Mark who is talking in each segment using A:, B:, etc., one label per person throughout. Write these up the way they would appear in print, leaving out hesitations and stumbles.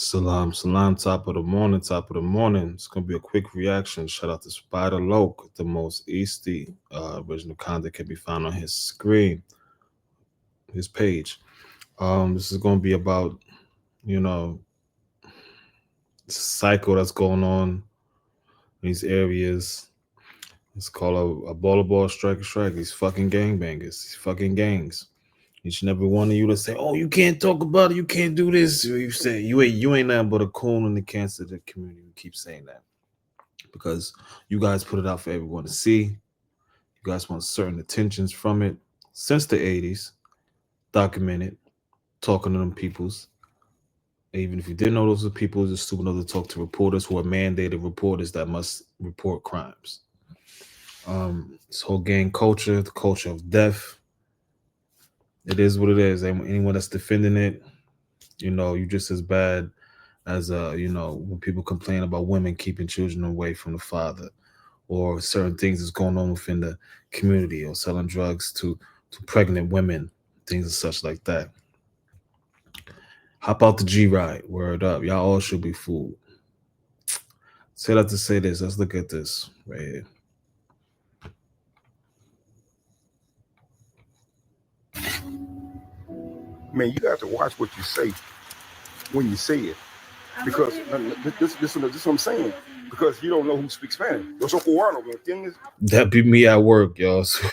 A: Salam, salam, top of the morning, top of the morning. It's gonna be a quick reaction. Shout out to Spider Loc, the most Easty original content can be found on his screen, his page. This is gonna be about, you know, cycle that's going on in these areas. It's called a baller ball striker strike. These fucking gangbangers, these fucking gangs. Each and every one of you that say, "Oh, you can't talk about it, you can't do this." You say you ain't nothing but a coon in the cancer of the community. You keep saying that because you guys put it out for everyone to see. You guys want certain attentions from it since the 80s, documented, talking to them peoples. Even if you didn't know those were people, it's stupid enough to talk to reporters who are mandated reporters that must report crimes. This whole gang culture, the culture of death, it is what it is. Anyone that's defending it, you just as bad as when people complain about women keeping children away from the father, or certain things that's going on within the community, or selling drugs to pregnant women, things and such like that. Hop out the G ride, word up, y'all all should be fooled. Say that to say this. Let's look at this right here.
B: Man, you got to watch what you say when you say it, because this is what I'm saying. Because you don't know who speaks Spanish. Yo soy cubano, ¿me entiendes?
A: That be me at work, y'all. So,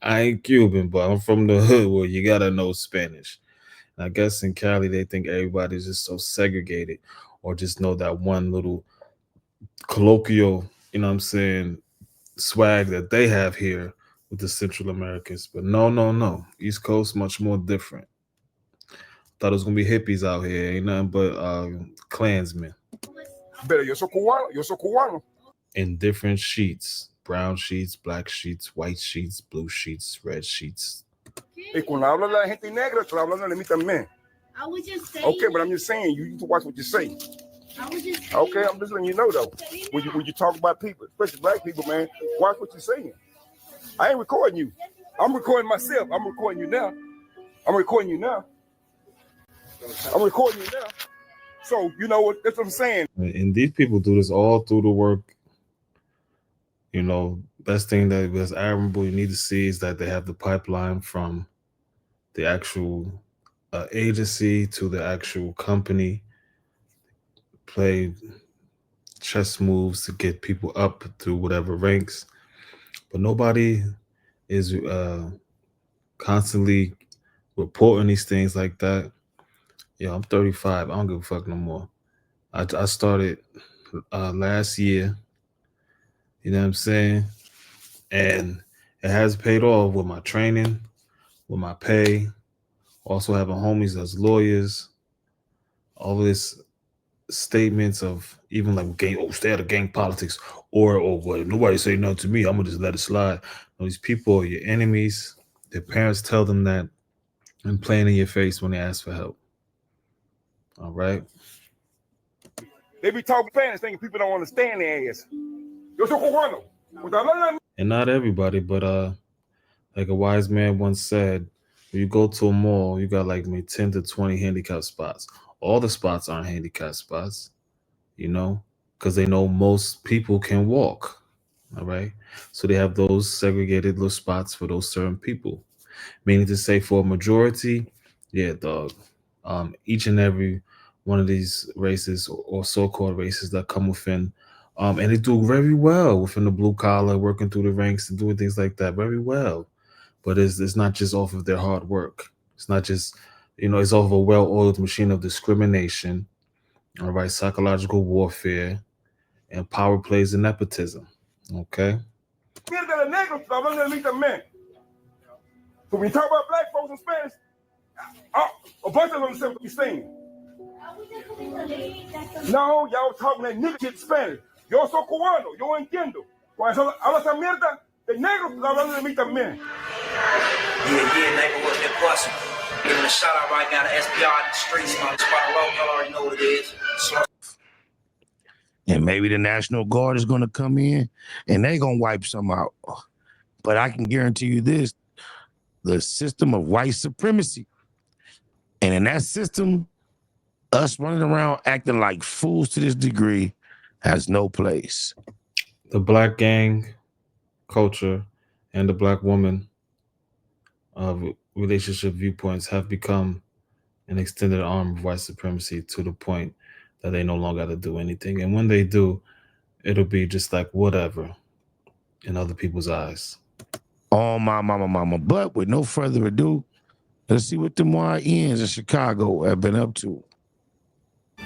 A: I ain't Cuban, but I'm from the hood where you gotta know Spanish. And I guess in Cali they think everybody's just so segregated, or just know that one little colloquial, you know what I'm saying, swag that they have here with the Central Americans. But no, no, no. East Coast much more different. Thought it was gonna be hippies out here, ain't nothing but Klansmen
B: Pero yo soy cubano, yo soy cubano.
A: in different sheets. Brown sheets, black sheets, white sheets, blue sheets, red sheets.
B: Y cuando habla de la gente negra, estoy hablando de mí también.
C: I was just saying.
B: Okay, but I'm just saying, you need to watch what you say.
C: I was just saying.
B: Okay, I'm just letting you know though. When you talk about people, especially black people, man, watch what you're saying. I ain't recording you. I'm recording myself. I'm recording you now. I'm recording you now. I'm recording you now. So you know what? That's what I'm saying.
A: And these people do this all through the work. Best thing that was admirable you need to see is that they have the pipeline from the actual agency to the actual company. Play chess moves to get people up through whatever ranks, but nobody is constantly reporting these things like that. Yeah, I'm 35. I don't give a fuck no more. I started last year. You know what I'm saying? And it has paid off with my training, with my pay. Also having homies as lawyers. All this statements of even like gang, stay out of gang politics, or what? Nobody say nothing to me. I'm gonna just let it slide. No, these people are your enemies. Their parents tell them that and playing in your face when they ask for help. All right.
B: They be talking Spanish, thinking people don't understand their ass. Yo soy cubano.
A: And not everybody, but like a wise man once said, when you go to a mall, you got like maybe 10 to 20 handicap spots. All the spots aren't handicap spots, because they know most people can walk. All right. So they have those segregated little spots for those certain people. Meaning to say, for a majority, yeah, dog. Each and every one of these races, or so-called races that come within, and they do very well within the blue collar, working through the ranks and doing things like that very well. But it's not just off of their hard work. It's not just, it's off of a well-oiled machine of discrimination, all right, psychological warfare, and power plays and nepotism. Okay.
B: So when you talk about black folks in Spanish, a bunch of them say what you're saying. No, y'all talking that nigga shit in Spanish. Yo soy cubano, yo entiendo. Cuando habla esa mierda, el negro está hablando de mí también.
D: Yeah, neighborhood hip hustle. Giving a shout out right now to SPR in the streets, man. Spider Locs, y'all already know what it is.
E: And maybe the National Guard is going to come in and they're going to wipe some out. But I can guarantee you this, the system of white supremacy. And in that system, Us running around acting like fools to this degree has no place.
A: The black gang culture and the black woman relationship viewpoints have become an extended arm of white supremacy to the point that they no longer have to do anything. And when they do, it'll be just like whatever in other people's eyes.
E: Oh, my mama. But with no further ado, let's see what the YNs in Chicago have been up to.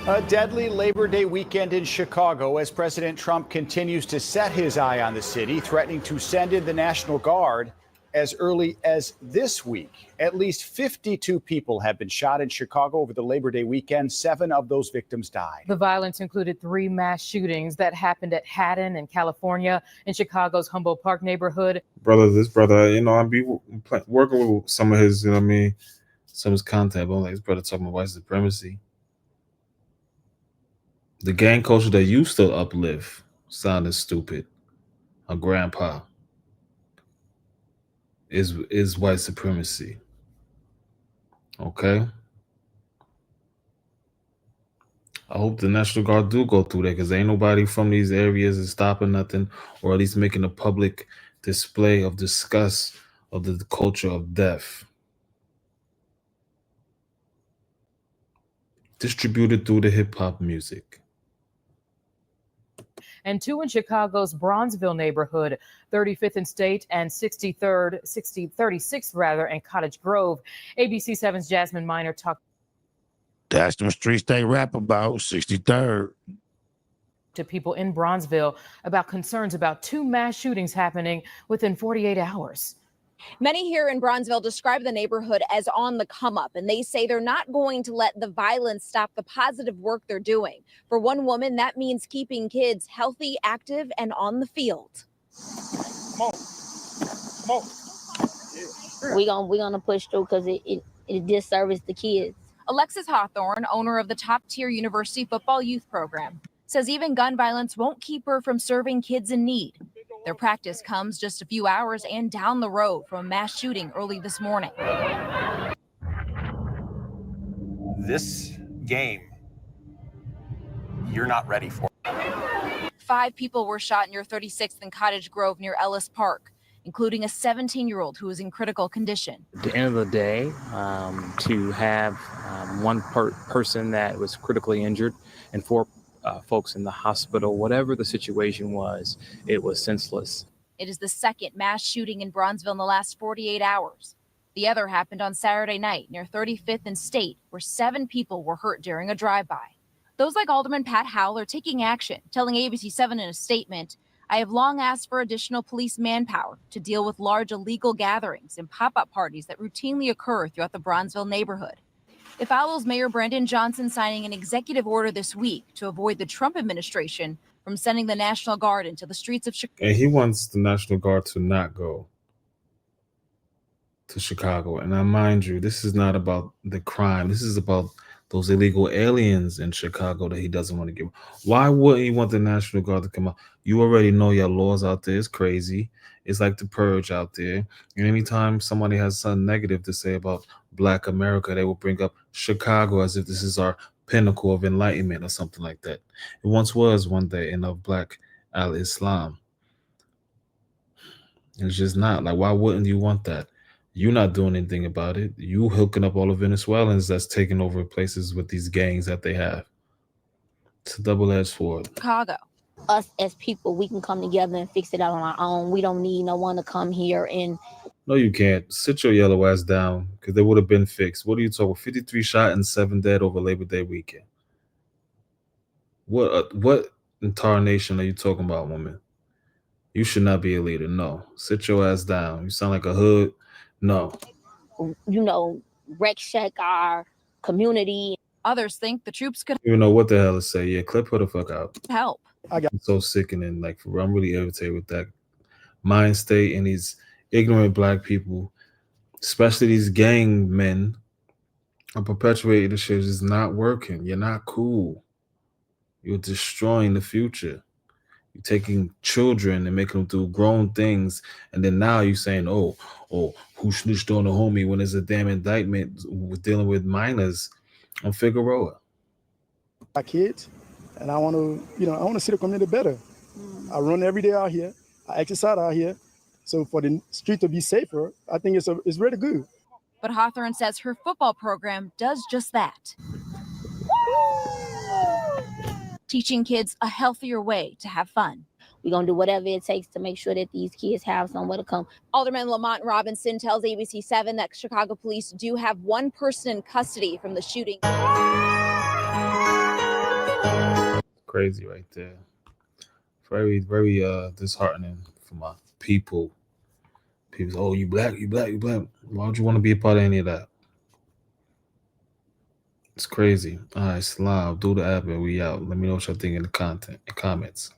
F: A deadly Labor Day weekend in Chicago as President Trump continues to set his eye on the city, threatening to send in the National Guard as early as this week. At least 52 people have been shot in Chicago over the Labor Day weekend. 7 of those victims died.
G: The violence included 3 mass shootings that happened at Haddon in California, in Chicago's Humboldt Park neighborhood.
A: This brother, I be working with some of his, some of his content, but I'm like, this brother talking about white supremacy. The gang culture that used to uplift sounded stupid. A grandpa is white supremacy. Okay? I hope the National Guard do go through that because ain't nobody from these areas is stopping nothing, or at least making a public display of disgust of the culture of death. Distributed through the hip-hop music.
G: And 2 in Chicago's Bronzeville neighborhood, 35th and State and 36th and Cottage Grove. ABC 7's Jasmine Miner talked.
E: That's them streets they rap about, 63rd.
G: To people in Bronzeville about concerns about 2 mass shootings happening within 48 hours.
H: Many here in Bronzeville describe the neighborhood as on the come up, and they say they're not going to let the violence stop the positive work they're doing. For one woman, that means keeping kids healthy, active, and on the field.
B: Come on.
I: We're gonna push through because it disservices the kids.
H: Alexis Hawthorne, owner of the top-tier university football youth program, says even gun violence won't keep her from serving kids in need. Their practice comes just a few hours and down the road from a mass shooting early this morning.
J: This game, you're not ready for.
H: 5 people were shot near 36th and Cottage Grove near Ellis Park, including a 17-year-old who is in critical condition.
K: At the end of the day, to have one person that was critically injured and 4 folks in the hospital, whatever the situation was, it was senseless.
H: It is the second mass shooting in Bronzeville in the last 48 hours. The other happened on Saturday night near 35th and State, where 7 people were hurt during a drive-by. Those like Alderman Pat Howell are taking action, telling ABC 7 in a statement, "I have long asked for additional police manpower to deal with large illegal gatherings and pop-up parties that routinely occur throughout the Bronzeville neighborhood." It follows Mayor Brandon Johnson signing an executive order this week to avoid the Trump administration from sending the National Guard into the streets of Chicago.
A: And he wants the National Guard to not go to Chicago. And I mind you, this is not about the crime. This is about those illegal aliens in Chicago that he doesn't want to give. Why wouldn't he want the National Guard to come out? You already know your laws out there is crazy. It's like the purge out there. And anytime somebody has something negative to say about Black America, they will bring up Chicago as if this is our pinnacle of enlightenment or something like that. It once was one day in of Black al-Islam. It's just not. Like, why wouldn't you want that? You're not doing anything about it. You hooking up all the Venezuelans that's taking over places with these gangs that they have. It's a double-edged sword.
H: Chicago.
I: Us as people, we can come together and fix it out on our own. We don't need no one to come here and.
A: No, you can't. Sit your yellow ass down because they would have been fixed. What are you talking? 53 shot and 7 dead over Labor Day weekend. What entire nation are you talking about, woman? You should not be a leader. No. Sit your ass down. You sound like a hood. No.
I: Wreck shack our community.
H: Others think the troops could
A: You know what the hell to say. Yeah, clip her the fuck out.
H: help.
A: It's so sickening. Like, for real, I'm really irritated with that mind state and these ignorant Black people, especially these gang men, are perpetuating the shit. It's not working. You're not cool. You're destroying the future. You're taking children and making them do grown things, and then now you're saying, oh, who snitched on a homie when there's a damn indictment with dealing with minors on Figueroa.
L: My kids, and I want to see the community better. I run every day out here. I exercise out here. So for the street to be safer, I think it's really good.
H: But Hawthorne says her football program does just that. Teaching kids a healthier way to have fun.
I: We're going to do whatever it takes to make sure that these kids have somewhere to come.
H: Alderman Lamont Robinson tells ABC7 that Chicago police do have one person in custody from the shooting.
A: Crazy right there. Very, very disheartening for my people. People say, oh, you black, you black, you black. Why would you want to be a part of any of that? It's crazy. All right, Salam, do the app and we out. Let me know what y'all think in the comments.